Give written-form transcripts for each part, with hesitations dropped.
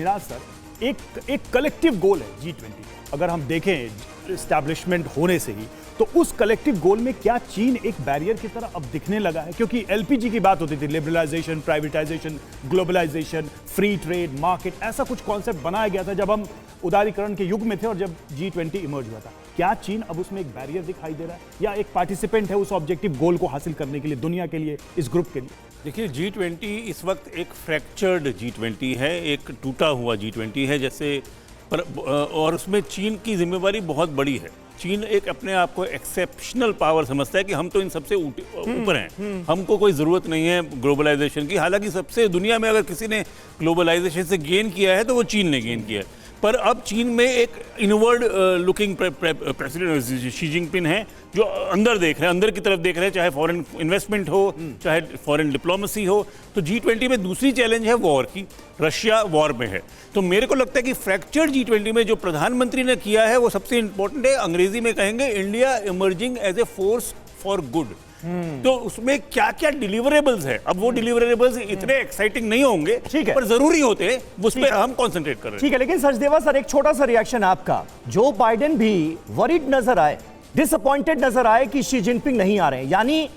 Eras sir, एक collective गोल है G20। अगर हम देखें एस्टैब्लिशमेंट होने से ही, तो उस कलेक्टिव गोल में क्या चीन एक बैरियर की तरह अब दिखने लगा है? क्योंकि एलपीजी की बात होती थी, liberalisation, privatisation, globalisation, free trade, market, ऐसा कुछ कॉन्सेप्ट बनाया गया था जब हम उदारीकरण के युग में थे और जब G20 इमर्ज हुआ था। क्या चीन अब उसमें एक बैरियर दिखाई दे रहा है या एक पार्टिसिपेंट है उस ऑब्जेक्टिव गोल को हासिल करने के लिए, दुनिया के लिए, इस ग्रुप के लिए? देखिए, G20 इस वक्त एक फ्रैक्चर्ड G20 है, एक टूटा हुआ G20 है जैसे और उसमें चीन की जिम्मेवारी बहुत बड़ी है। चीन एक अपने आप को एक्सेप्शनल पावर समझता है कि हम तो इन सबसे ऊपर हैं, हमको कोई ज़रूरत नहीं है ग्लोबलाइजेशन की। हालांकि सबसे दुनिया में अगर किसी ने ग्लोबलाइजेशन से गेन किया है तो वो चीन ने गेन किया है। पर अब चीन में एक inward looking president Xi Jinping है जो अंदर देख रहे हैं, अंदर की तरफ देख रहे हैं, चाहे फॉरेन इन्वेस्टमेंट हो, चाहे फॉरेन डिप्लोमेसी हो। तो G20 में दूसरी चैलेंज है वॉर की, रशिया वॉर में है। तो मेरे को लगता है कि फ्रैक्चर्ड G20 में जो प्रधानमंत्री ने किया है वो सबसे इंपॉर्टेंट है। अंग्रेजी में कहेंगे India emerging as a force for good. तो उसमें क्या क्या डिलीवरेबल्स है, अब वो डिलीवरेबल्स इतने एक्साइटिंग नहीं होंगे, ठीक है, पर जरूरी होते हैं, उस पर हम कंसंट्रेट कर रहे हैं। ठीक है, लेकिन सचदेवा सर, एक छोटा सा रिएक्शन आपका। जो बाइडेन भी वरीड नजर आए, डिसअपॉइंटेड नजर आए कि शी जिनपिंग नहीं आ रहे हैं, यानी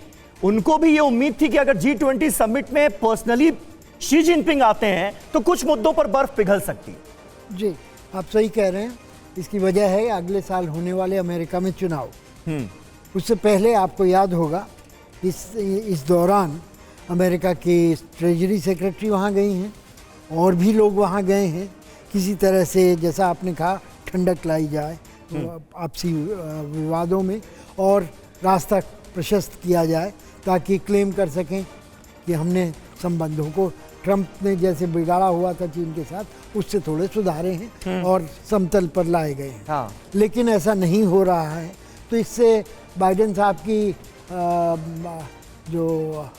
उनको भी ये उम्मीद थी कि अगर G20 समिट में पर्सनली शी जिनपिंग आते हैं तो कुछ मुद्दों पर बर्फ पिघल सकती है। जी, आप सही कह रहे हैं। इसकी वजह है अगले साल होने वाले अमेरिका में चुनाव। उससे पहले आपको याद होगा इस दौरान अमेरिका की ट्रेजरी सेक्रेटरी वहाँ गई हैं और भी लोग वहाँ गए हैं। किसी तरह से, जैसा आपने कहा, ठंडक लाई जाए आपसी विवादों में और रास्ता प्रशस्त किया जाए ताकि क्लेम कर सकें कि हमने संबंधों को ट्रंप ने जैसे बिगाड़ा हुआ था चीन के साथ उससे थोड़े सुधारे हैं और समतल पर लाए गए हैं। हाँ। लेकिन ऐसा नहीं हो रहा है, तो इससे बाइडेन साहब की जो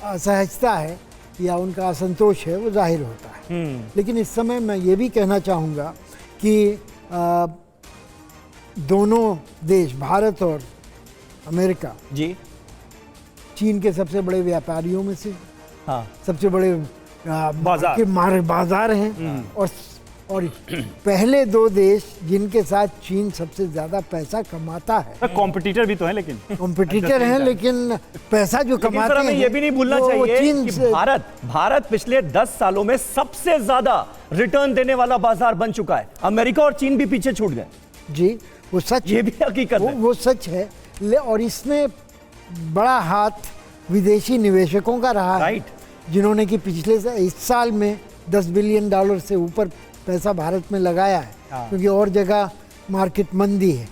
असहजता है या उनका असंतोष है वो जाहिर होता है। लेकिन इस समय मैं ये भी कहना चाहूँगा कि दोनों देश, भारत और अमेरिका, जी, चीन के सबसे बड़े व्यापारियों में से, हाँ, सबसे बड़े बाजार हैं और पहले दो देश जिनके साथ चीन सबसे ज्यादा पैसा कमाता है। कॉम्पिटिटर भी तो है, लेकिन कॉम्पिटिटर हैं, लेकिन पैसा जो कमाते हैं, ये भी नहीं भूलना चाहिए कि भारत पिछले 10 सालों में सबसे ज्यादा रिटर्न देने वाला बाजार बन चुका है। अमेरिका और चीन भी पीछे छूट गए। जी, वो सच, ये भी हकीकत है, वो सच है। और इसमें बड़ा हाथ विदेशी निवेशकों का रहा है, जिन्होंने कि पिछले इस साल में $10 बिलियन से ऊपर पैसा भारत में लगाया है, क्योंकि और जगह मार्केट मंदी है।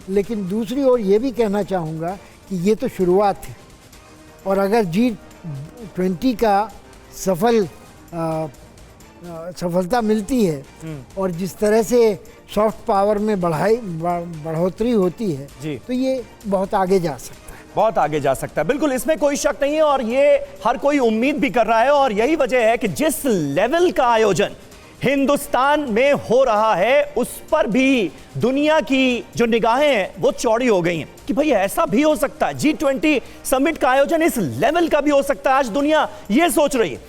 लेकिन दूसरी ओर ये भी कहना चाहूँगा कि ये तो शुरुआत है और अगर G20 का सफलता मिलती है और जिस तरह से सॉफ्ट पावर में बढ़ोतरी होती है, तो ये बहुत आगे जा सकता है, बहुत आगे जा सकता है। बिल्कुल, इसमें कोई शक नहीं है और ये हर कोई उम्मीद भी कर रहा है। और यही वजह है कि जिस लेवल का आयोजन हिंदुस्तान में हो रहा है उस पर भी दुनिया की जो निगाहें हैं वो चौड़ी हो गई हैं कि भाई ऐसा भी हो सकता है, G20 समिट का आयोजन इस लेवल का भी हो सकता है। आज दुनिया ये सोच रही है